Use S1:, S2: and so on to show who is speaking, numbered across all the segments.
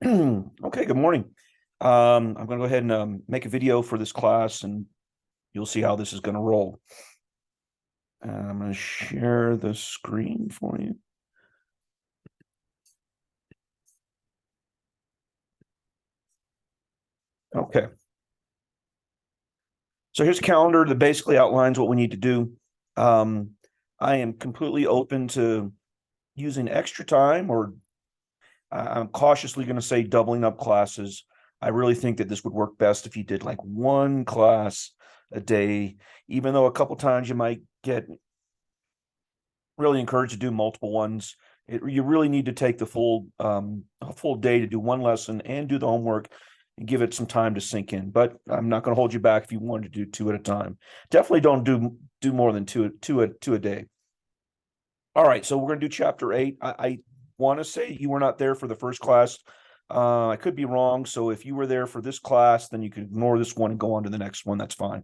S1: Okay, good morning. I'm going to go ahead and make a video for this class, and you'll see how this is going to roll. I'm going to share the screen for you. Okay. So here's a calendar that basically outlines what we need to do. I am completely open to using extra time, or I'm cautiously going to say doubling up classes. I really think that this would work best if you did like one class a day, even though a couple times you might get really encouraged to do multiple ones. You really need to take the full a full day to do one lesson and do the homework and give it some time to sink in. But I'm not going to hold you back if you wanted to do two at a time. Definitely don't do more than two a day. All right, so we're going to do chapter 8. I want to say you were not there for the first class. I could be wrong. So if you were there for this class, then you could ignore this one and go on to the next one. That's fine.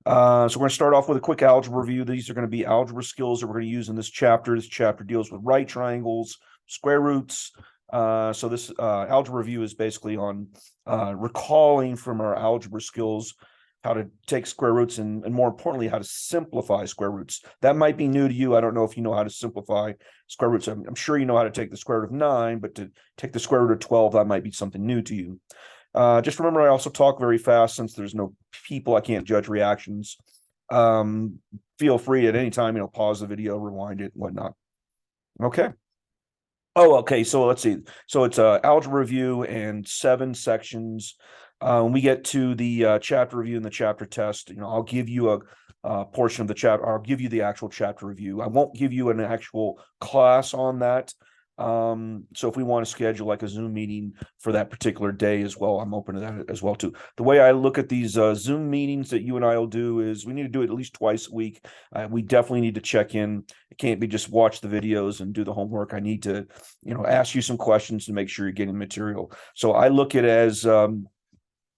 S1: So we're going to start off with a quick algebra review. These are going to be algebra skills that we're going to use in this chapter. This chapter deals with right triangles, square roots. So this algebra review is basically on recalling from our algebra skills how to take square roots and more importantly, how to simplify square roots. That might be new to you. I don't know if you know how to simplify square roots. I'm sure you know how to take the square root of 9, but to take the square root of 12, that might be something new to you. Just remember, I also talk very fast since there's no people. I can't judge reactions. Feel free at any time, pause the video, rewind it, whatnot. Okay. Oh, okay. So let's see. So it's a algebra review and 7 sections. When we get to the chapter review and the chapter test, I'll give you a portion of the chapter. I'll give you the actual chapter review. I won't give you an actual class on that. So if we want to schedule like a Zoom meeting for that particular day as well, I'm open to that as well too. The way I look at these Zoom meetings that you and I will do is we need to do it at least twice a week. We definitely need to check in. It can't be just watch the videos and do the homework. I need to, ask you some questions to make sure you're getting material. So I look at it as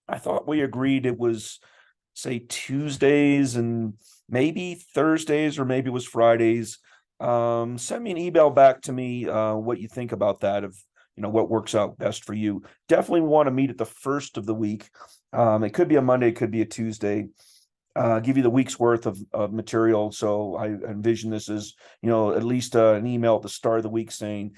S1: I thought we agreed it was say Tuesdays and maybe Thursdays, or maybe it was Fridays. Send me an email back to me what you think about that, of what works out best for you. Definitely want to meet at the first of the week. It could be a Monday, it could be a Tuesday. Give you the week's worth of material. So I envision this as, at least an email at the start of the week saying,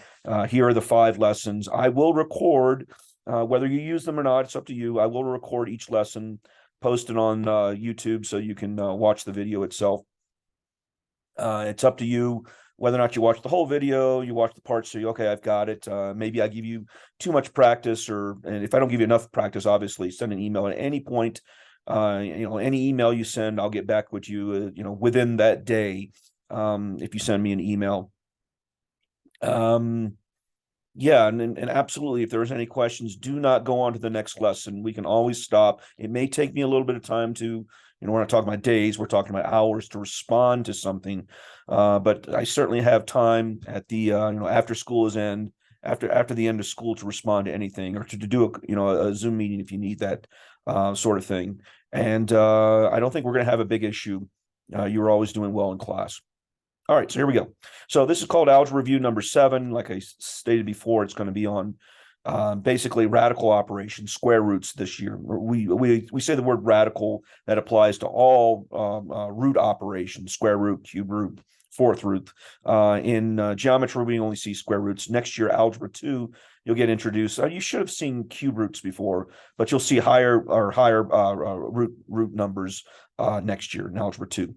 S1: here are the 5 lessons. I will record, whether you use them or not, it's up to you. I will record each lesson, post it on YouTube so you can watch the video itself. It's up to you whether or not you watch the whole video, you watch the parts, so okay, I've got it. Maybe I give you too much practice, and if I don't give you enough practice, obviously send an email at any point. Any email you send, I'll get back with you, within that day. If you send me an email. Yeah, and absolutely, if there's any questions, do not go on to the next lesson. We can always stop. It may take me a little bit of time to, we're not talking about days, we're talking about hours to respond to something. But I certainly have time at the, after school is end, after the end of school, to respond to anything, or to do a Zoom meeting if you need that sort of thing. And I don't think we're going to have a big issue. You were always doing well in class. All right, so here we go. So this is called algebra review number 7. Like I stated before, it's going to be on basically radical operations, square roots this year. We say the word radical, that applies to all root operations: square root, cube root, fourth root. In geometry, we only see square roots. Next year, algebra 2, you'll get introduced. You should have seen cube roots before, but you'll see higher root numbers next year in algebra 2.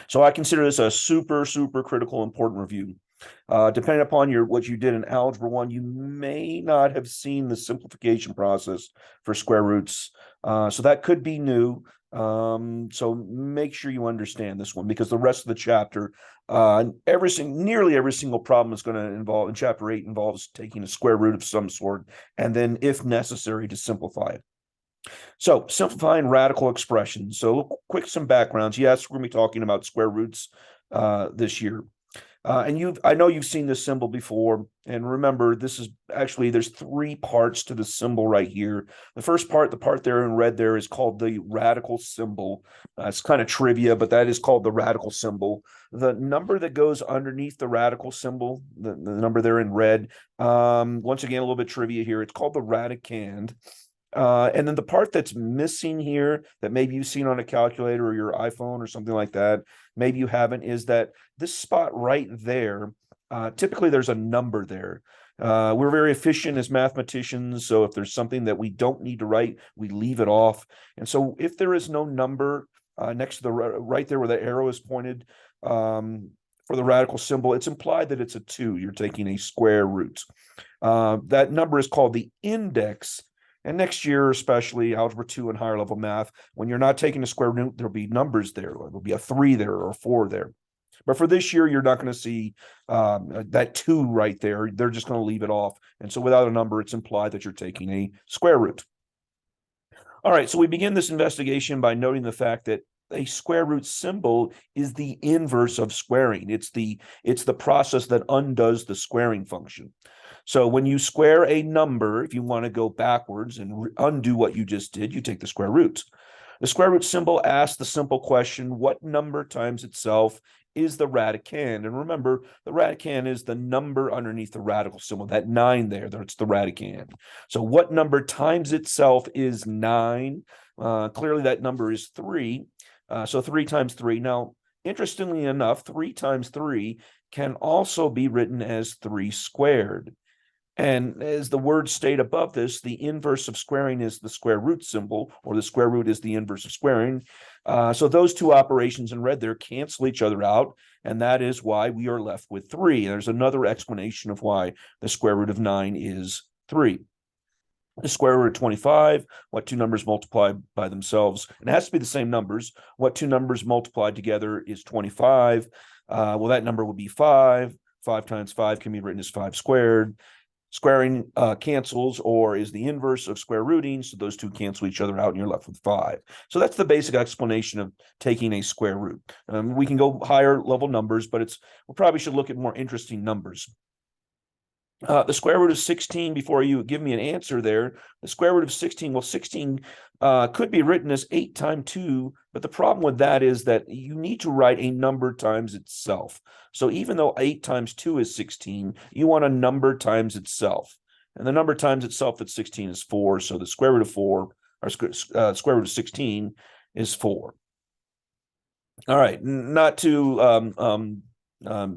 S1: So I consider this a super, super critical, important review. Depending upon what you did in Algebra 1, you may not have seen the simplification process for square roots. So that could be new. So make sure you understand this one, because the rest of the chapter, nearly every single problem is going to involve, in chapter 8, involves taking a square root of some sort, and then, if necessary, to simplify it. So simplifying radical expressions. So some backgrounds. Yes, we're going to be talking about square roots this year. And I know you've seen this symbol before. And remember, this is actually, there's three parts to the symbol right here. The first part, the part there in red there, is called the radical symbol. It's kind of trivia, but that is called the radical symbol. The number that goes underneath the radical symbol, the number there in red, once again, a little bit trivia here, it's called the radicand. And then the part that's missing here that maybe you've seen on a calculator or your iPhone or something like that, maybe you haven't, is that this spot right there, typically there's a number there. We're very efficient as mathematicians, so if there's something that we don't need to write, we leave it off. And so if there is no number next to the right there where the arrow is pointed for the radical symbol, it's implied that it's a 2. You're taking a square root. That number is called the index. And next year, especially Algebra 2 and higher level math, when you're not taking a square root, there'll be numbers there. There'll be a 3 there or a 4 there. But for this year, you're not going to see that 2 right there. They're just going to leave it off. And so without a number, it's implied that you're taking a square root. All right, so we begin this investigation by noting the fact that a square root symbol is the inverse of squaring. It's the process that undoes the squaring function. So when you square a number, if you want to go backwards and undo what you just did, you take the square root. The square root symbol asks the simple question, what number times itself is the radicand? And remember, the radicand is the number underneath the radical symbol, that 9 there, that's the radicand. So what number times itself is 9? Clearly that number is 3. So 3 times 3. Now, interestingly enough, 3 times 3 can also be written as 3 squared. And as the words state above this, the inverse of squaring is the square root symbol, or the square root is the inverse of squaring. So those two operations in red there cancel each other out, and that is why we are left with 3. There's another explanation of why the square root of 9 is 3. The square root of 25, what two numbers multiplied by themselves, and it has to be the same numbers. What two numbers multiplied together is 25. Well, that number would be 5. 5 times 5 can be written as 5 squared. Squaring cancels or is the inverse of square rooting, so those two cancel each other out and you're left with 5. So that's the basic explanation of taking a square root. We can go higher level numbers, but we probably should look at more interesting numbers. The square root of 16, before you give me an answer there, the square root of 16, well, 16 could be written as 8 times 2, but the problem with that is that you need to write a number times itself. So even though 8 times 2 is 16, you want a number times itself. And the number times itself at 16 is 4, so the square root of 4, or square root of 16 is 4. All right, not to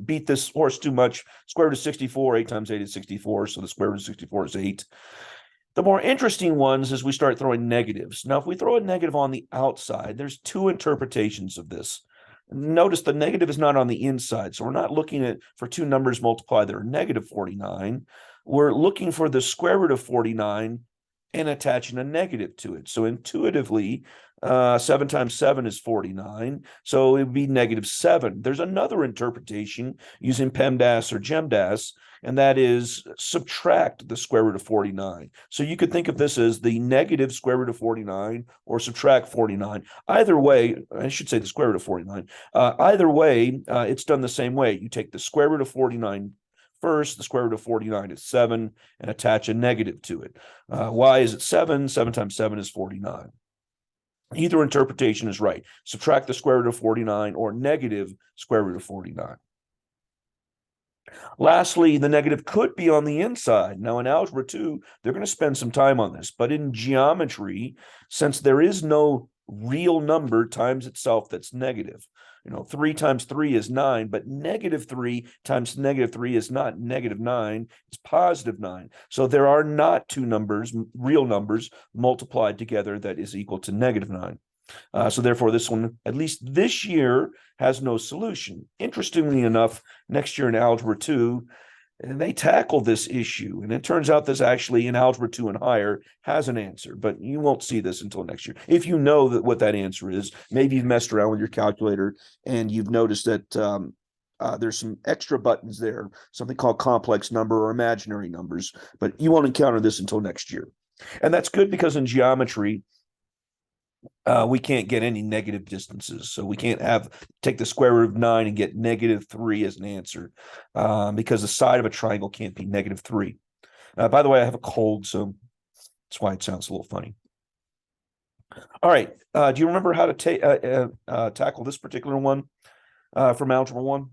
S1: beat this horse too much. Square root of 64, 8 times 8 is 64, so the square root of 64 is 8. The more interesting ones is we start throwing negatives. Now, if we throw a negative on the outside, there's 2 interpretations of this. Notice the negative is not on the inside, so we're not looking for 2 numbers multiplied that are negative 49. We're looking for the square root of 49 and attaching a negative to it. So intuitively, 7 times 7 is 49, so it would be negative 7. There's another interpretation using PEMDAS or GEMDAS, and that is subtract the square root of 49. So you could think of this as the negative square root of 49 or subtract 49. Either way, I should say the square root of 49. Either way, it's done the same way. You take the square root of 49 first, the square root of 49 is 7, and attach a negative to it. Why is it 7? 7 times 7 is 49. Either interpretation is right. Subtract the square root of 49 or negative square root of 49. Lastly, the negative could be on the inside. Now, in Algebra 2, they're going to spend some time on this. But in geometry, since there is no real number times itself that's negative, 3 times 3 is 9, but negative 3 times negative 3 is not negative 9, it's positive 9. So there are not 2 numbers, real numbers, multiplied together that is equal to negative 9. So therefore, this one, at least this year, has no solution. Interestingly enough, next year in Algebra 2, they tackle this issue. And it turns out this actually in Algebra 2 and higher has an answer, but you won't see this until next year. If you know what that answer is, maybe you've messed around with your calculator and you've noticed that there's some extra buttons there, something called complex number or imaginary numbers, but you won't encounter this until next year. And that's good because in geometry, we can't get any negative distances. So we can't take the square root of 9 and get -3 as an answer, because the side of a triangle can't be -3. By the way, I have a cold, so that's why it sounds a little funny. All right. Do you remember how to tackle this particular one from Algebra 1?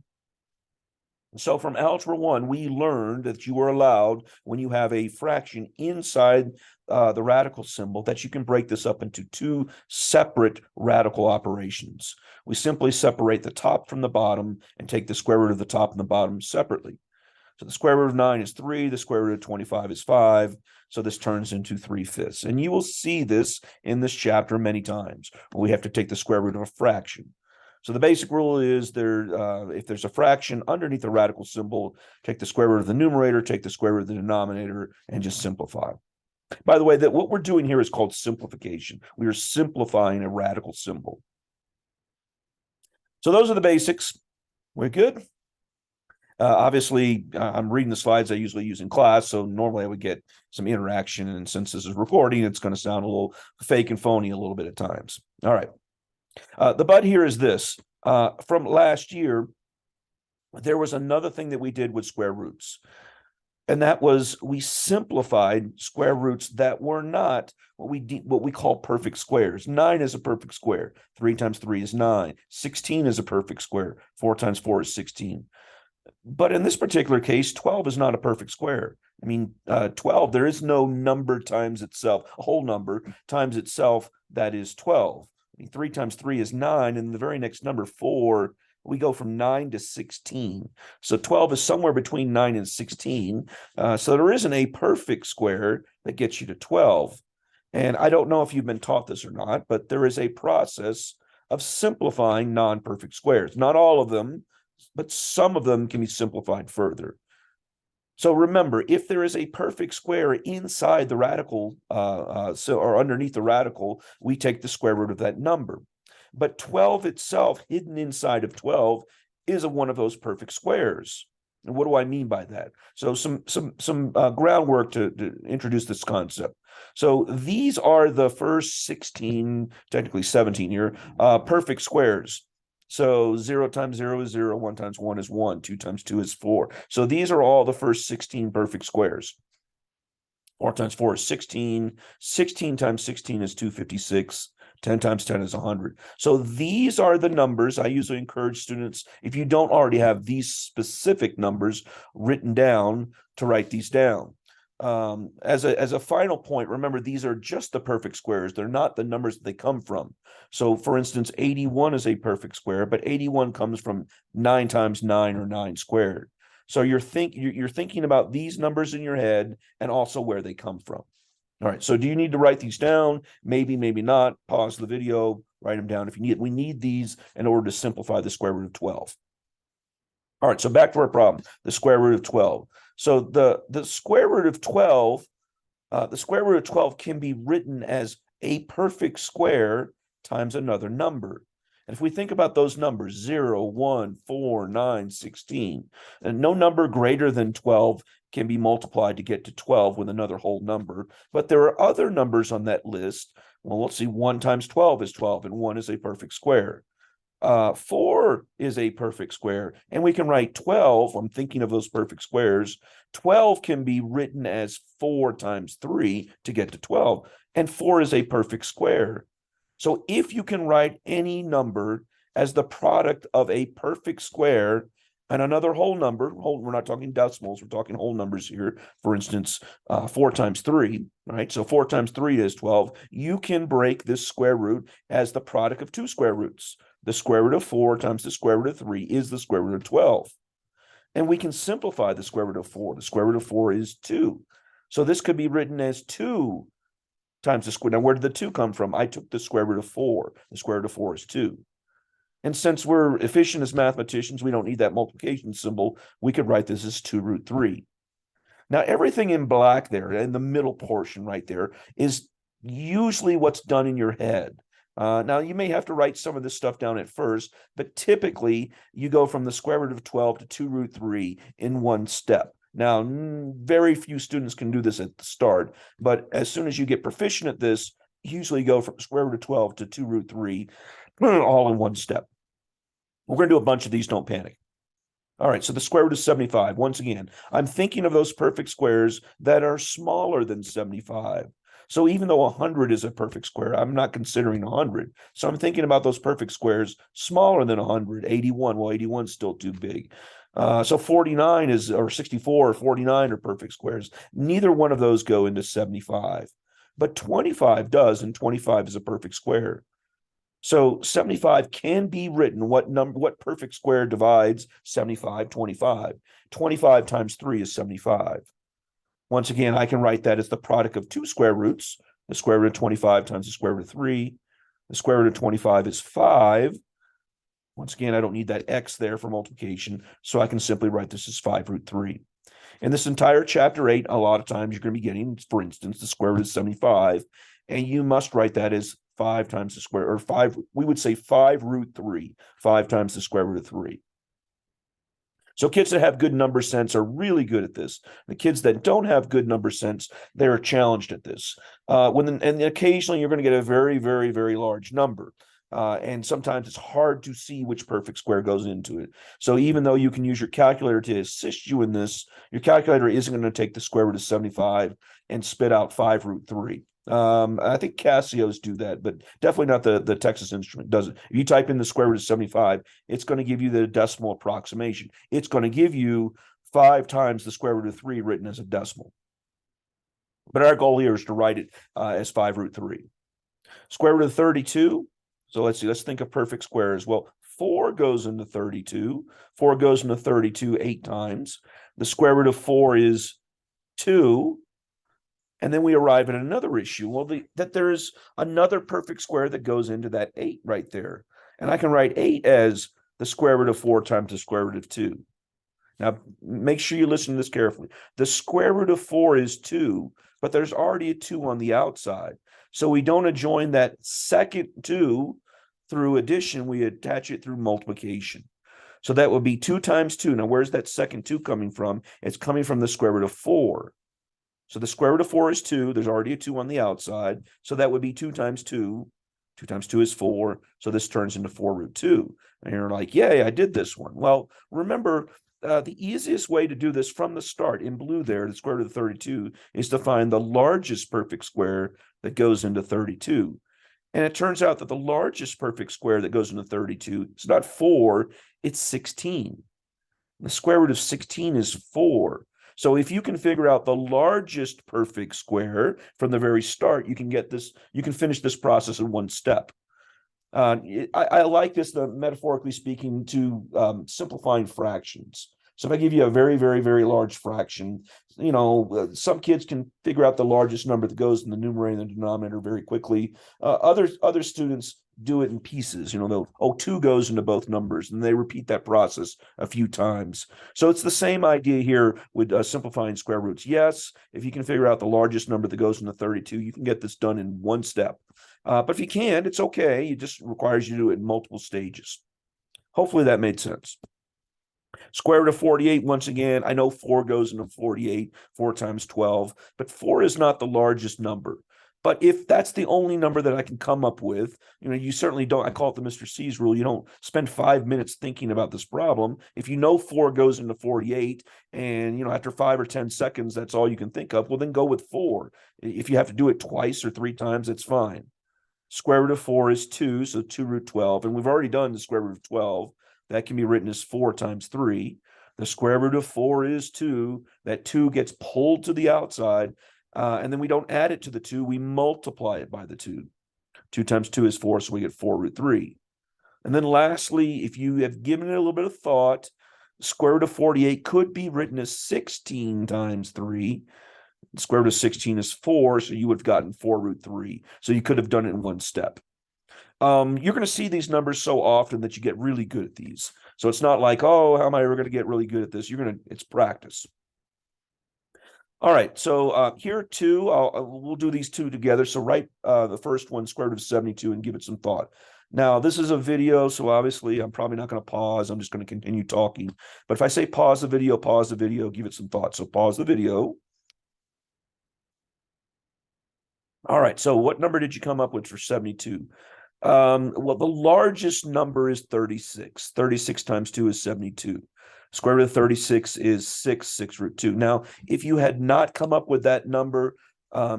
S1: So from Algebra 1, we learned that you are allowed, when you have a fraction inside the radical symbol, that you can break this up into two separate radical operations. We simply separate the top from the bottom and take the square root of the top and the bottom separately. So the square root of 9 is 3, the square root of 25 is 5, so this turns into 3/5. And you will see this in this chapter many times. We have to take the square root of a fraction. So the basic rule is if there's a fraction underneath the radical symbol, take the square root of the numerator, take the square root of the denominator, and just simplify. By the way, that what we're doing here is called simplification. We are simplifying a radical symbol. So those are the basics. We're good. Obviously, I'm reading the slides I usually use in class, so normally I would get some interaction, and since this is recording, it's going to sound a little fake and phony a little bit at times. All right. The but here is this. From last year, there was another thing that we did with square roots, and that was we simplified square roots that were not what we call perfect squares. 9 is a perfect square. 3 times 3 is 9. 16 is a perfect square. 4 times 4 is 16. But in this particular case, 12 is not a perfect square. I mean, 12, there is no number times itself, a whole number times itself that is 12. I mean, 3 times 3 is 9, and the very next number, 4, we go from 9 to 16. So 12 is somewhere between 9 and 16. So there isn't a perfect square that gets you to 12. And I don't know if you've been taught this or not, but there is a process of simplifying non-perfect squares. Not all of them, but some of them can be simplified further. So remember, if there is a perfect square inside the radical, or underneath the radical, we take the square root of that number. But 12 itself, hidden inside of 12, is one of those perfect squares. And what do I mean by that? So some groundwork to introduce this concept. So these are the first 16, technically 17 here, perfect squares. So 0 times 0 is 0, 1 times 1 is 1, 2 times 2 is 4. So these are all the first 16 perfect squares. 4 times 4 is 16, 16 times 16 is 256, 10 times 10 is 100. So these are the numbers. I usually encourage students, if you don't already have these specific numbers written down, to write these down. As a final point, remember, these are just the perfect squares. They're not the numbers that they come from. So for instance, 81 is a perfect square, but 81 comes from 9 times 9, or 9 squared. So you're thinking about these numbers in your head and also where they come from. All right, so do you need to write these down? Maybe, maybe not. Pause the video, write them down if you need. We need these in order to simplify the square root of 12. All right, so back to our problem, the square root of 12. So the square root of 12, can be written as a perfect square times another number. And if we think about those numbers, 0, 1, 4, 9, 16, and no number greater than 12 can be multiplied to get to 12 with another whole number. But there are other numbers on that list. Well, let's see, 1 times 12 is 12, and 1 is a perfect square. 4 is a perfect square, and we can write 12. I'm thinking of those perfect squares. 12 can be written as 4 times 3 to get to 12, and 4 is a perfect square. So if you can write any number as the product of a perfect square and another whole number, we're not talking decimals, we're talking whole numbers here. For instance, 4 times 3, right? So 4 times 3 is 12. You can break this square root as the product of two square roots. The square root of 4 times the square root of 3 is the square root of 12. And we can simplify the square root of 4. The square root of 4 is 2. So this could be written as 2 times the square. Now, where did the 2 come from? I took the square root of 4. The square root of 4 is 2. And since we're efficient as mathematicians, we don't need that multiplication symbol. We could write this as 2 root 3. Now, everything in black there, in the middle portion right there, is usually what's done in your head. Now, you may have to write some of this stuff down at first, but typically you go from the square root of 12 to 2 root 3 in one step. Now, very few students can do this at the start, but as soon as you get proficient at this, usually go from square root of 12 to 2 root 3 all in one step. We're going to do a bunch of these, don't panic. All right, so the square root of 75. Once again, I'm thinking of those perfect squares that are smaller than 75. So even though 100 is a perfect square, I'm not considering 100. So I'm thinking about those perfect squares smaller than 100. 81, well, 81 is still too big. So 49 is, or 64 or 49 are perfect squares. Neither one of those go into 75. But 25 does, and 25 is a perfect square. So 75 can be written. What perfect square divides 75? 25. 25 times 3 is 75. Once again, I can write that as the product of two square roots. The square root of 25 times the square root of 3. The square root of 25 is 5. Once again, I don't need that x there for multiplication, so I can simply write this as 5 root 3. In this entire chapter 8, a lot of times you're going to be getting, for instance, the square root of 75, and you must write that as 5 times the square, or 5, we would say 5 root 3, 5 times the square root of 3. So kids that have good number sense are really good at this. The kids that don't have good number sense, they're challenged at this. And occasionally you're going to get a very, very, very large number. And sometimes it's hard to see which perfect square goes into it. So even though you can use your calculator to assist you in this, your calculator isn't going to take the square root of 75 and spit out 5 root 3. I think Casios do that, but definitely not the Texas Instrument does it. If you type in the square root of 75, it's going to give you the decimal approximation. It's going to give you 5 times the square root of 3 written as a decimal. But our goal here is to write it as 5 root 3. Square root of 32. So let's see, let's think of perfect squares. Well, 4 goes into 32. 4 goes into 32 8 times. The square root of 4 is 2. And then we arrive at another issue. Well, that there's another perfect square that goes into that 8 right there. And I can write 8 as the square root of 4 times the square root of 2. Now, make sure you listen to this carefully. The square root of 4 is 2, but there's already a 2 on the outside. So we don't adjoin that second 2 through addition. We attach it through multiplication. So that would be 2 times 2. Now, where's that second 2 coming from? It's coming from the square root of 4. So the square root of 4 is 2. There's already a 2 on the outside. So that would be 2 times 2. 2 times 2 is 4. So this turns into 4 root 2. And you're like, yay, I did this one. Well, remember, the easiest way to do this from the start in blue there, the square root of 32, is to find the largest perfect square that goes into 32. And it turns out that the largest perfect square that goes into 32 is not 4, it's 16. The square root of 16 is 4. So if you can figure out the largest perfect square from the very start, you can get this, you can finish this process in one step. I like this, metaphorically speaking, to simplifying fractions. So if I give you a very, very, very large fraction, some kids can figure out the largest number that goes in the numerator and the denominator very quickly. Other students do it in pieces. They'll, 2 goes into both numbers, and they repeat that process a few times. So it's the same idea here with simplifying square roots. Yes, if you can figure out the largest number that goes into 32, you can get this done in one step. But if you can't, it's okay. It just requires you to do it in multiple stages. Hopefully that made sense. Square root of 48, once again, I know 4 goes into 48, 4 times 12, but 4 is not the largest number. But if that's the only number that I can come up with, you certainly don't, I call it the Mr. C's rule, you don't spend 5 minutes thinking about this problem. If you know 4 goes into 48, and after 5 or 10 seconds, that's all you can think of, well, then go with 4. If you have to do it twice or 3 times, it's fine. Square root of 4 is 2, so 2 root 12, and we've already done the square root of 12. That can be written as 4 times 3. The square root of 4 is 2. That 2 gets pulled to the outside, and then we don't add it to the 2. We multiply it by the 2. 2 times 2 is 4, so we get 4 root 3. And then lastly, if you have given it a little bit of thought, the square root of 48 could be written as 16 times 3. The square root of 16 is 4, so you would have gotten 4 root 3. So you could have done it in one step. You're going to see these numbers so often that you get really good at these. So it's not like, oh, how am I ever going to get really good at this? It's practice. All right, so here 2, we'll do these 2 together. So write the first one, square root of 72, and give it some thought. Now, this is a video, so obviously I'm probably not going to pause. I'm just going to continue talking. But if I say pause the video, give it some thought. So pause the video. All right, so what number did you come up with for 72? Well, the largest number is 36. 36 times 2 is 72. Square root of 36 is 6, 6 root 2. Now, if you had not come up with that number,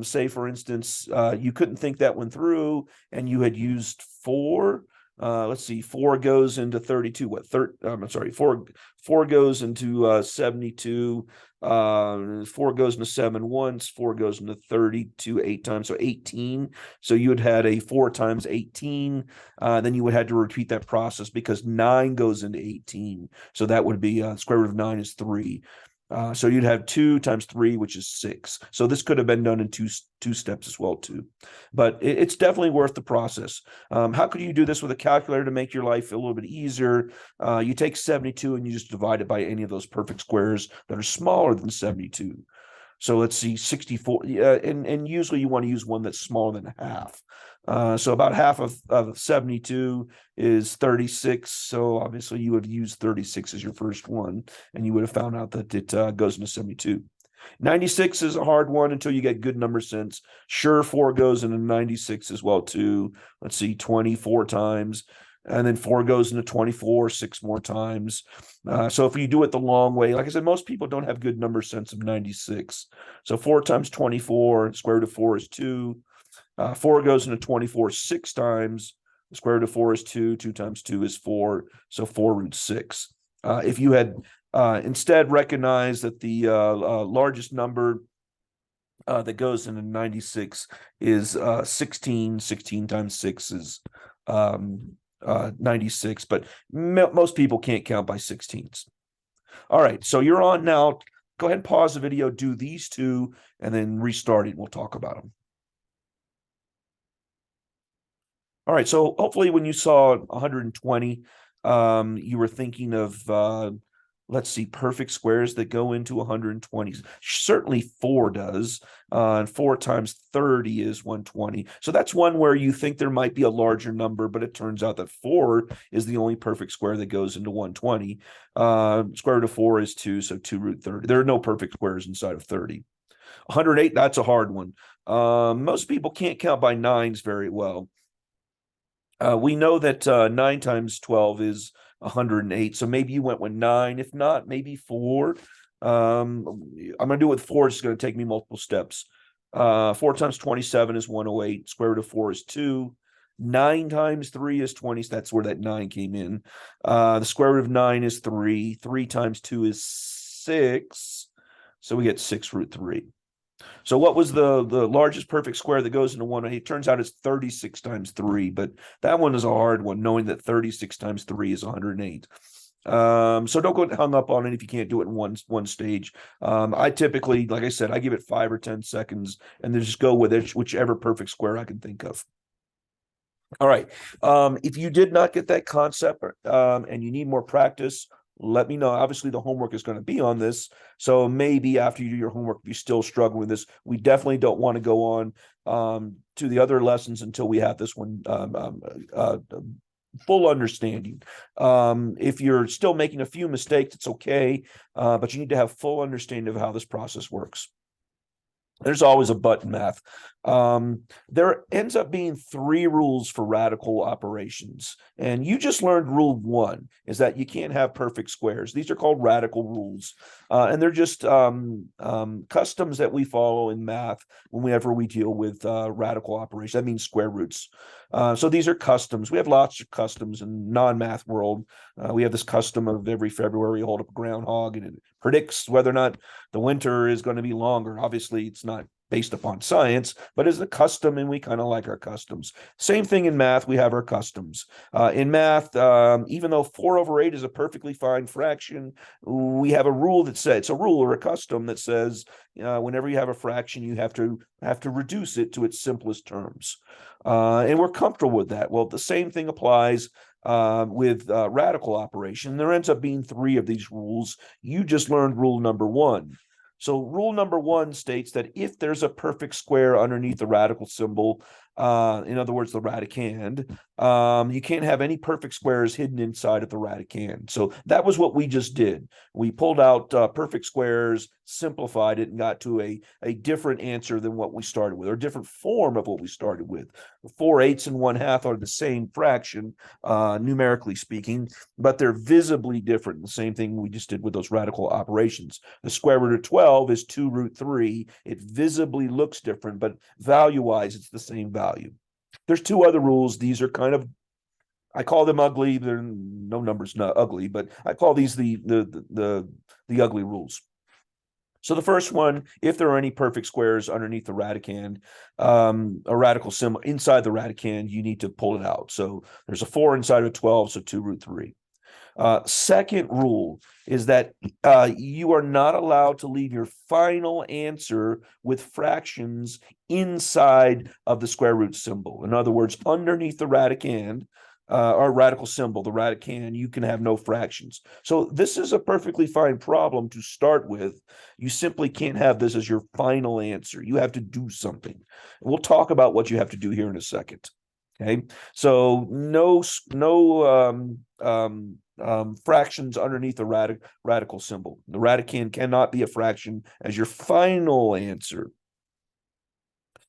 S1: say, for instance, you couldn't think that one through and you had used 4. Let's see, 4 goes into 32. I'm sorry, 4 goes into 72. 4 goes into 7 once, 4 goes into 32 8 times, so 18. So you would had a 4 times 18. Then you would have to repeat that process because 9 goes into 18. So that would be square root of 9 is 3. So you'd have 2 times 3, which is 6. So this could have been done in two steps as well too, but it's definitely worth the process. How could you do this with a calculator to make your life a little bit easier? You take 72 and you just divide it by any of those perfect squares that are smaller than 72. So let's see, 64, and usually you want to use one that's smaller than half. So about half of 72 is 36. So obviously you would use 36 as your first one, and you would have found out that it goes into 72. 96 is a hard one until you get good number sense. Sure, 4 goes into 96 as well too. Let's see, 24 times. And then 4 goes into 24 6 more times. So if you do it the long way, like I said, most people don't have good number sense of 96. So 4 times 24, square root of 4 is 2. 4 goes into 24 6 times. The square root of 4 is 2. 2 times 2 is 4. So 4 root 6. If you had instead recognized that the largest number that goes into 96 is 16. 16 times 6 is 96, but most people can't count by 16ths. All right, so you're on now. Go ahead and pause the video, do these two, and then restart it. We'll talk about them. All right, so hopefully when you saw 120, you were thinking of, let's see, perfect squares that go into 120. Certainly 4 does, and 4 times 30 is 120. So that's one where you think there might be a larger number, but it turns out that 4 is the only perfect square that goes into 120. Square root of 4 is 2, so 2 root 30. There are no perfect squares inside of 30. 108, that's a hard one. Most people can't count by 9s very well. We know that 9 times 12 is 108. So maybe you went with 9. If not, maybe 4. I'm going to do it with 4. It's going to take me multiple steps. 4 times 27 is 108. Square root of 4 is 2. 9 times 3 is 20. So that's where that 9 came in. The square root of 9 is 3. 3 times 2 is 6. So we get 6 root 3. So what was the largest perfect square that goes into 108? It turns out it's 36 times 3, but that one is a hard one, knowing that 36 times 3 is 108. So don't get hung up on it if you can't do it in one stage. I typically, like I said, I give it 5 or 10 seconds and then just go with it, whichever perfect square I can think of. All right. If you did not get that concept and you need more practice, let me know. Obviously, the homework is going to be on this. So maybe after you do your homework, if you still struggle with this, we definitely don't want to go on to the other lessons until we have this one full understanding. If you're still making a few mistakes, it's okay, but you need to have full understanding of how this process works. There's always a but in math. There ends up being 3 rules for radical operations. And you just learned rule 1 is that you can't have perfect squares. These are called radical rules. And they're just customs that we follow in math whenever we deal with radical operations. That means square roots. So these are customs. We have lots of customs in non-math world. We have this custom of every February hold up a groundhog and it predicts whether or not the winter is going to be longer. Obviously, it's not based upon science, but is a custom, and we kind of like our customs. Same thing in math, we have our customs. In math, even though 4 over 8 is a perfectly fine fraction, we have a rule that says, it's a rule or a custom that says, whenever you have a fraction, you have to reduce it to its simplest terms. And we're comfortable with that. Well, the same thing applies with radical operation. There ends up being 3 of these rules. You just learned rule number 1. So rule number 1 states that if there's a perfect square underneath the radical symbol, in other words, the radicand. You can't have any perfect squares hidden inside of the radicand. So that was what we just did. We pulled out perfect squares, simplified it, and got to a different answer than what we started with, or a different form of what we started with. 4/8 and 1/2 are the same fraction, numerically speaking, but they're visibly different. The same thing we just did with those radical operations. The square root of 12 is 2√3. It visibly looks different, but value-wise, it's the same value. There's two other rules. These are kind of, I call them ugly. They're no numbers not ugly, but I call these the ugly rules. So the first one, if there are any perfect squares underneath the radicand, a radical symbol inside the radicand, you need to pull it out. So there's a 4 inside of 12, so 2√3. Second rule is that you are not allowed to leave your final answer with fractions inside of the square root symbol. In other words, underneath the radicand, or radical symbol, the radicand, you can have no fractions. So this is a perfectly fine problem to start with. You simply can't have this as your final answer. You have to do something. We'll talk about what you have to do here in a second. Okay, so no fractions underneath the radical symbol. The radicand cannot be a fraction as your final answer.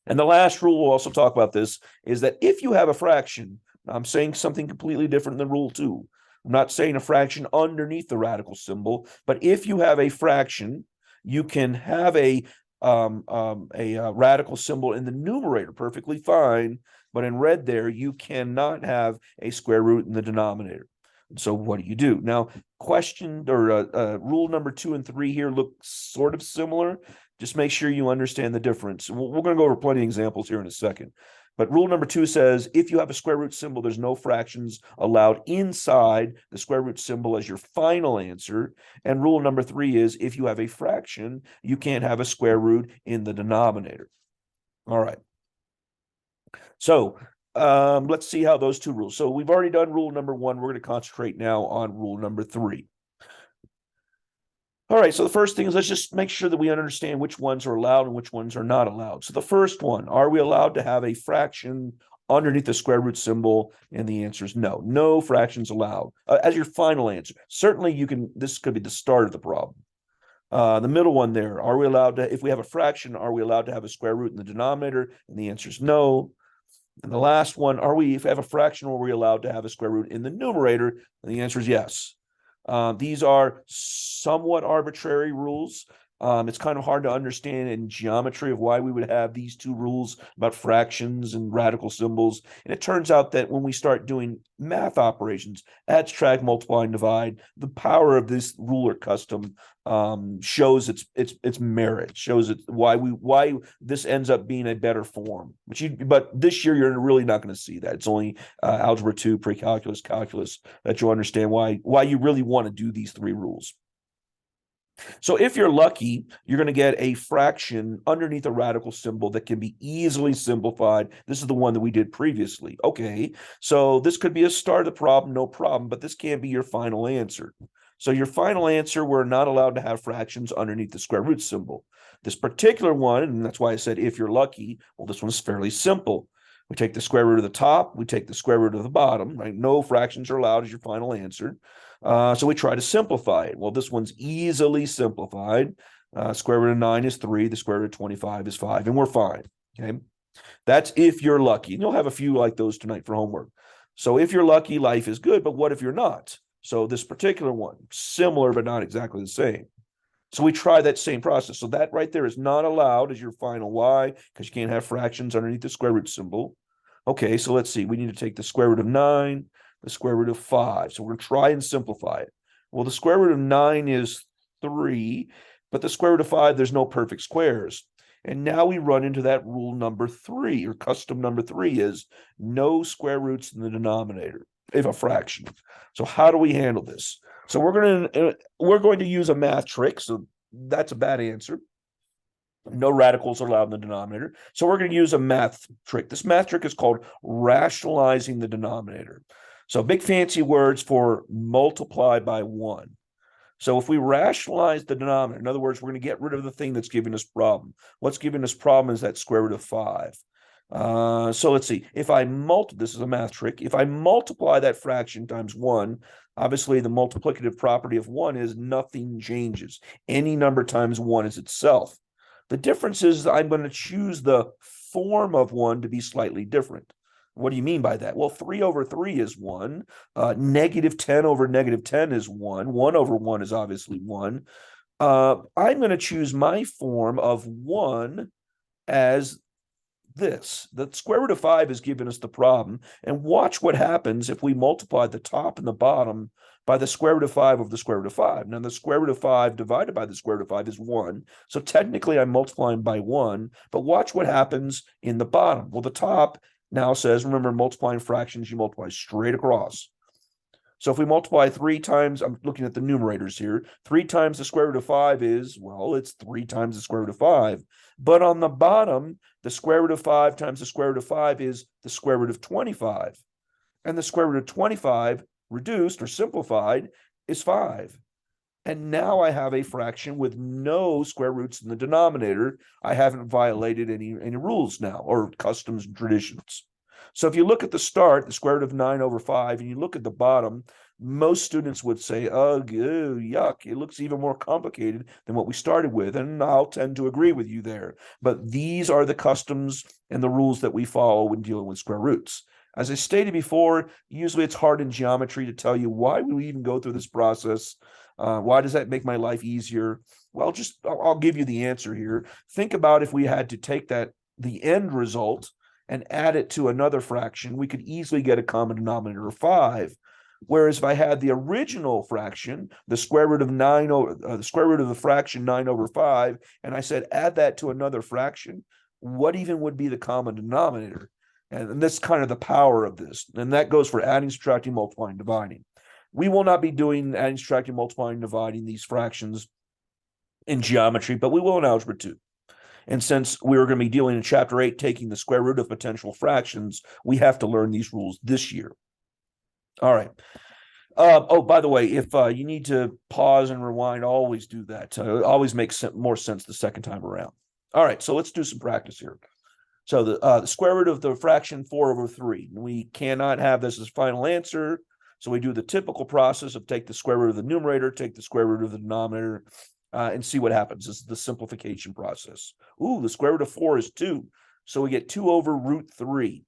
S1: And the last rule, we'll also talk about this, is that if you have a fraction, I'm saying something completely different than rule 2. I'm not saying a fraction underneath the radical symbol, but if you have a fraction, you can have a radical symbol in the numerator, perfectly fine, but in red there, you cannot have a square root in the denominator. So what do? Now, rule number 2 and 3 here look sort of similar. Just make sure you understand the difference. We're going to go over plenty of examples here in a second. But rule number 2 says, if you have a square root symbol, there's no fractions allowed inside the square root symbol as your final answer. And rule number 3 is, if you have a fraction, you can't have a square root in the denominator. All right. So let's see how those two rules. So we've already done rule number 1. We're going to concentrate now on rule number 3. All right, so the first thing is, let's just make sure that we understand which ones are allowed and which ones are not allowed. So the first one, are we allowed to have a fraction underneath the square root symbol? And the answer is no. No fractions allowed as your final answer. Certainly you can, this could be the start of the problem. The middle one there, are we allowed to, if we have a fraction, are we allowed to have a square root in the denominator? And the answer is no. And the last one, if we have a fraction, are we allowed to have a square root in the numerator? And the answer is yes. These are somewhat arbitrary rules. It's kind of hard to understand in geometry of why we would have these two rules about fractions and radical symbols. And it turns out that when we start doing math operations, add, subtract, multiply, and divide, the power of this ruler custom shows its merit, shows it why this ends up being a better form. But this year you're really not going to see that. It's only algebra 2, pre-calculus, calculus that you'll understand why you really want to do these 3 rules. So if you're lucky, you're going to get a fraction underneath a radical symbol that can be easily simplified. This is the one that we did previously. Okay, so this could be a start of the problem, no problem, but this can't be your final answer. So your final answer, we're not allowed to have fractions underneath the square root symbol. This particular one, and that's why I said if you're lucky, well, this one's fairly simple. We take the square root of the top, we take the square root of the bottom, right? No fractions are allowed as your final answer. So we try to simplify it. Well, this one's easily simplified. Square root of 9 is 3. The square root of 25 is 5, and we're fine. Okay, that's if you're lucky. And you'll have a few like those tonight for homework. So if you're lucky, life is good. But what if you're not? So this particular one, similar but not exactly the same. So we try that same process. So that right there is not allowed as your final y, because you can't have fractions underneath the square root symbol. Okay, so let's see. We need to take the square root of 9, the square root of 5. So we're going to try and simplify it. Well, the square root of 9 is 3, but the square root of 5, there's no perfect squares. And now we run into that rule number 3, or custom number 3 is no square roots in the denominator if a fraction. So how do we handle this? So we're going to use a math trick. So that's a bad answer. No radicals allowed in the denominator. So we're going to use a math trick. This math trick is called rationalizing the denominator. So big fancy words for multiply by 1. So if we rationalize the denominator, in other words, we're going to get rid of the thing that's giving us problem. What's giving us problem is that square root of 5. So let's see. If I this is a math trick. If I multiply that fraction times 1, obviously the multiplicative property of 1 is nothing changes. Any number times 1 is itself. The difference is I'm going to choose the form of 1 to be slightly different. What do you mean by that? Well, 3 over 3 is 1. Negative 10 over negative 10 is 1. 1 over 1 is obviously 1. I'm going to choose my form of 1 as this. The square root of 5 has given us the problem. And watch what happens if we multiply the top and the bottom by the square root of 5 over the square root of 5. Now, the square root of 5 divided by the square root of 5 is 1. So technically, I'm multiplying by 1. But watch what happens in the bottom. Well, the top now says, remember, multiplying fractions, you multiply straight across. So if we multiply 3 times, I'm looking at the numerators here, 3 times the square root of 5 is, well, it's 3 times the square root of 5. But on the bottom, the square root of 5 times the square root of 5 is the square root of 25. And the square root of 25 reduced or simplified is 5. And now I have a fraction with no square roots in the denominator. I haven't violated any rules now, or customs and traditions. So if you look at the start, the square root of 9 over 5, and you look at the bottom, most students would say, oh, yuck, it looks even more complicated than what we started with. And I'll tend to agree with you there. But these are the customs and the rules that we follow when dealing with square roots. As I stated before, usually it's hard in geometry to tell you why would we even go through this process. Why does that make my life easier? Well, I'll give you the answer here. Think about if we had to take the end result and add it to another fraction, we could easily get a common denominator of 5. Whereas if I had the original fraction, the square root of the square root of the fraction 9 over 5, and I said add that to another fraction, what even would be the common denominator? And that's kind of the power of this. And that goes for adding, subtracting, multiplying, dividing. We will not be doing adding, subtracting, multiplying, dividing these fractions in geometry, but we will in algebra 2. And since we were going to be dealing in chapter 8, taking the square root of potential fractions, we have to learn these rules this year. All right. Oh, by the way, if you need to pause and rewind, always do that. It always makes more sense the second time around. All right, so let's do some practice here. So the square root of the fraction 4 over 3. We cannot have this as final answer. So we do the typical process of take the square root of the numerator, take the square root of the denominator, and see what happens. This is the simplification process. Ooh, the square root of 4 is 2. So we get 2 over root 3.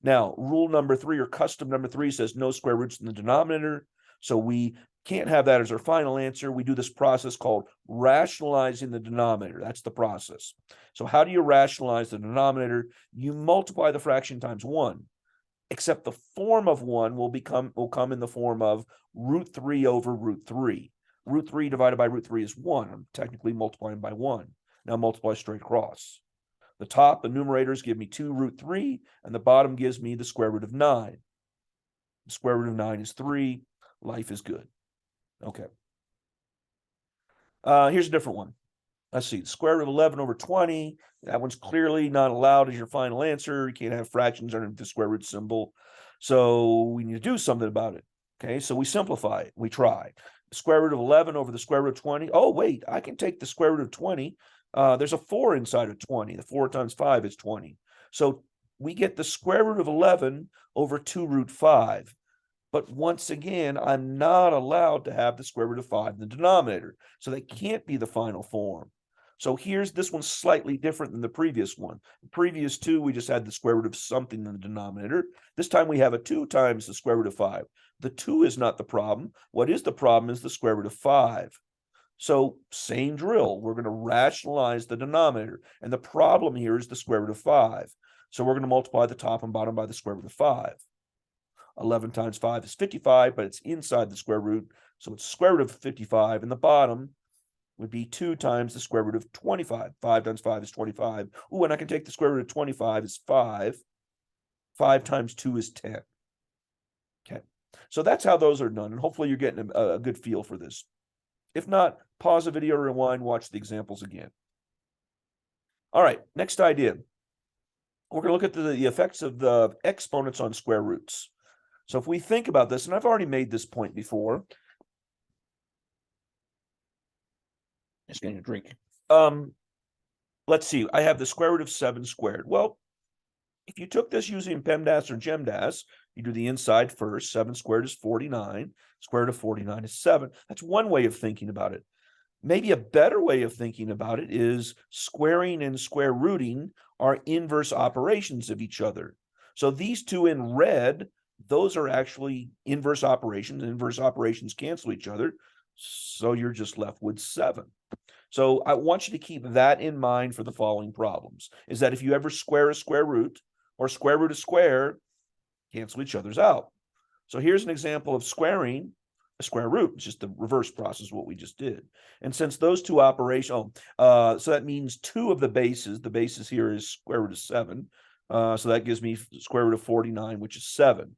S1: Now, rule number 3 or custom number 3 says no square roots in the denominator. So we can't have that as our final answer. We do this process called rationalizing the denominator. That's the process. So how do you rationalize the denominator? You multiply the fraction times 1, except the form of 1 will come in the form of root 3 over root 3. Root 3 divided by root 3 is 1. I'm technically multiplying by 1. Now multiply straight across. The top, the numerators give me 2 root 3, and the bottom gives me the square root of 9. The square root of 9 is 3. Life is good. Okay. Here's a different one. Let's see, the square root of 11 over 20. That one's clearly not allowed as your final answer. You can't have fractions underneath the square root symbol. So we need to do something about it. Okay, so we simplify it. We try. The square root of 11 over the square root of 20. Oh, wait, I can take the square root of 20. There's a 4 inside of 20. The 4 times 5 is 20. So we get the square root of 11 over 2 root 5. But once again, I'm not allowed to have the square root of 5 in the denominator. So that can't be the final form. So this one's slightly different than the previous one. The previous 2, we just had the square root of something in the denominator. This time we have a 2 times the square root of 5. The 2 is not the problem. What is the problem is the square root of 5. So same drill. We're going to rationalize the denominator. And the problem here is the square root of 5. So we're going to multiply the top and bottom by the square root of 5. 11 times 5 is 55, but it's inside the square root. So it's square root of 55. And the bottom would be 2 times the square root of 25. 5 times 5 is 25. Ooh, and I can take the square root of 25 is 5. 5 times 2 is 10. Okay. So that's how those are done. And hopefully you're getting a good feel for this. If not, pause the video, rewind, watch the examples again. All right, next idea. We're going to look at the effects of the exponents on square roots. So if we think about this, and I've already made this point before. Just getting a drink. Let's see. I have the square root of 7 squared. Well, If you took this using PEMDAS or GEMDAS, you do the inside first. 7 squared is 49. Square root of 49 is 7. That's one way of thinking about it. Maybe a better way of thinking about it is squaring and square rooting are inverse operations of each other. So these two in red, those are actually inverse operations. Inverse operations cancel each other. So you're just left with 7. So I want you to keep that in mind for the following problems, is that if you ever square a square root or square root a square, cancel each other's out. So here's an example of squaring a square root. It's just the reverse process of what we just did. And since those two operations, so that means 2 of the bases here is square root of 7. So that gives me square root of 49, which is 7.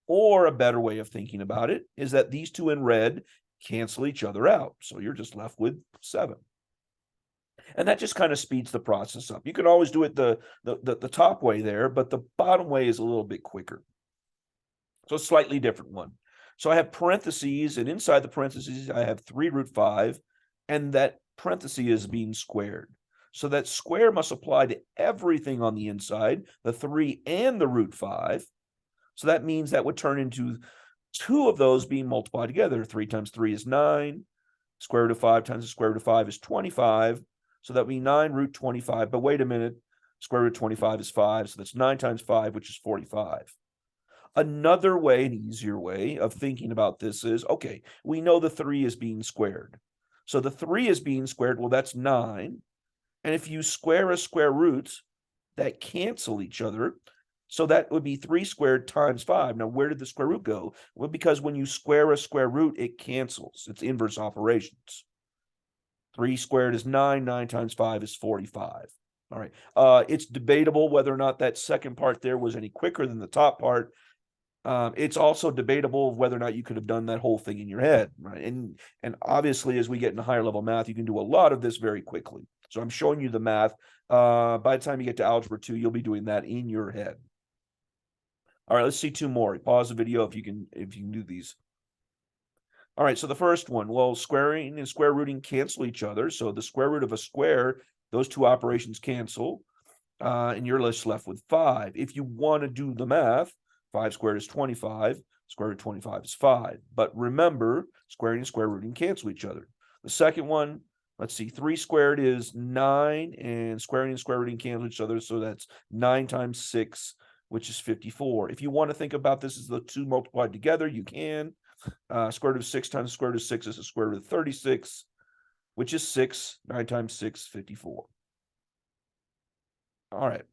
S1: Or a better way of thinking about it is that these 2 in red cancel each other out. So you're just left with 7. And that just kind of speeds the process up. You can always do it the top way there, but the bottom way is a little bit quicker. So a slightly different one. So I have parentheses, and inside the parentheses, I have 3 root 5, and that parenthesis is being squared. So that square must apply to everything on the inside, the 3 and the root 5. So that means that would turn into 2 of those being multiplied together. 3 times 3 is 9. Square root of 5 times the square root of 5 is 25. So that would be 9 root 25. But wait a minute, square root of 25 is 5. So that's 9 times 5, which is 45. Another way, an easier way of thinking about this is, okay, we know the 3 is being squared. So the 3 is being squared, well, that's 9. And if you square a square root, that cancel each other. So that would be 3 squared times 5. Now, where did the square root go? Well, because when you square a square root, it cancels. It's inverse operations. 3 squared is 9. 9 times 5 is 45. All right. It's debatable whether or not that second part there was any quicker than the top part. It's also debatable whether or not you could have done that whole thing in your head, right? And obviously, as we get into higher level math, you can do a lot of this very quickly. So I'm showing you the math. By the time you get to Algebra 2, you'll be doing that in your head. All right, let's see 2 more. Pause the video if you can do these. All right, so the first one, well, squaring and square rooting cancel each other. So the square root of a square, those 2 operations cancel, and you're left with 5. If you want to do the math, 5 squared is 25. Square root of 25 is 5. But remember, squaring and square rooting cancel each other. The second one, let's see, 3 squared is 9, and squaring and square rooting cancel each other. So that's 9 times 6, which is 54. If you want to think about this as the 2 multiplied together, you can. Square root of 6 times square root of 6 is the square root of 36, which is 6. 9 times 6, 54. All right.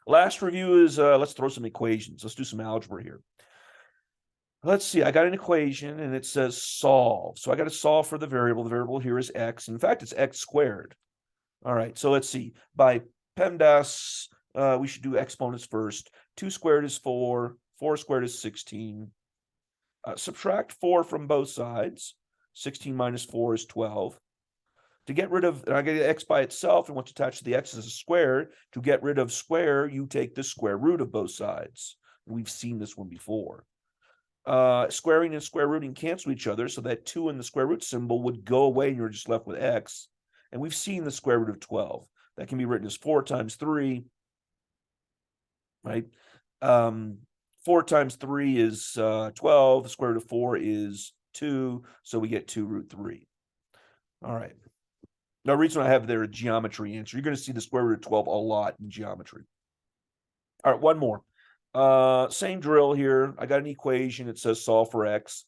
S1: Last review is, let's throw some equations. Let's do some algebra here. Let's see, I got an equation and it says solve. So I got to solve for the variable. The variable here is x. In fact, it's x squared. All right, so let's see. By PEMDAS, we should do exponents first. 2 squared is 4. 4 squared is 16. Subtract 4 from both sides. 16 minus 4 is 12. To get rid of, I get x by itself, and what's attached to the x is a square. To get rid of square, you take the square root of both sides. We've seen this one before. Squaring and square rooting cancel each other, so that 2 in the square root symbol would go away, and you're just left with x. And we've seen the square root of 12. That can be written as 4 times 3, right? 4 times 3 is 12. The square root of 4 is 2, so we get 2 root 3. All right. Now, the reason I have there a geometry answer, you're going to see the square root of 12 a lot in geometry. All right, one more. Same drill here. I got an equation. It says solve for x.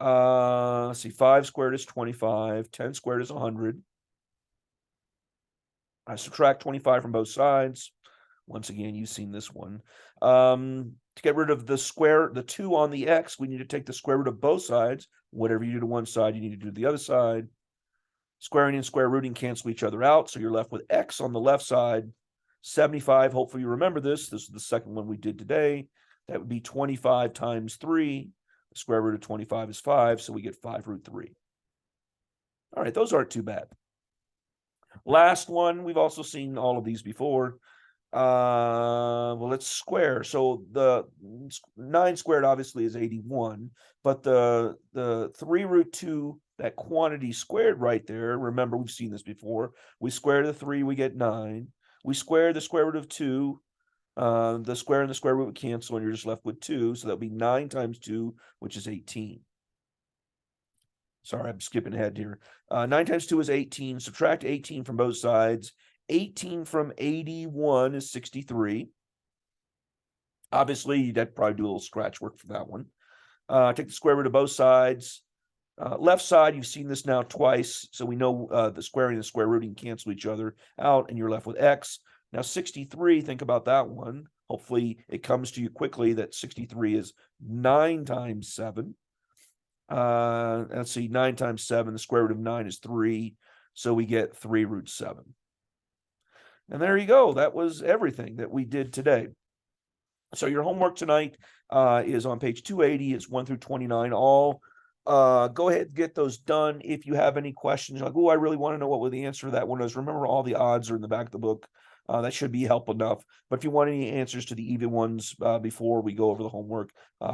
S1: Let's see, 5 squared is 25. 10 squared is 100. I subtract 25 from both sides. Once again, you've seen this one. To get rid of the square, the 2 on the x, we need to take the square root of both sides. Whatever you do to one side, you need to do to the other side. Squaring and square rooting cancel each other out, so you're left with x on the left side. 75, hopefully you remember this. This is the second one we did today. That would be 25 times 3. The square root of 25 is 5, so we get 5 root 3. All right, those aren't too bad. Last one, we've also seen all of these before. Well, let's square. So the 9 squared obviously is 81, but the 3 root 2, that quantity squared right there, remember we've seen this before. We square the 3, we get 9. We square the square root of 2, The square and the square root would cancel, and you're just left with 2. So that would be 9 times 2, which is 18. Sorry, I'm skipping ahead here. 9 times 2 is 18. Subtract 18 from both sides. 18 from 81 is 63. Obviously, you'd probably do a little scratch work for that one. Take the square root of both sides. Left side, you've seen this now twice, so we know the squaring and the square rooting cancel each other out, and you're left with x. Now 63, think about that one. Hopefully it comes to you quickly that 63 is 9 times 7. Let's see, 9 times 7, the square root of 9 is 3, so we get 3 root 7. And there you go. That was everything that we did today. So your homework tonight is on page 280. It's 1 through 29 all. Go ahead and get those done. If you have any questions, like, oh, I really want to know what the answer to that one is. Remember, all the odds are in the back of the book. That should be helpful enough. But if you want any answers to the even ones before we go over the homework,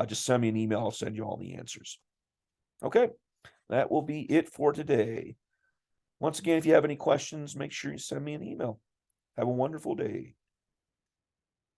S1: just send me an email. I'll send you all the answers. Okay, that will be it for today. Once again, if you have any questions, make sure you send me an email. Have a wonderful day.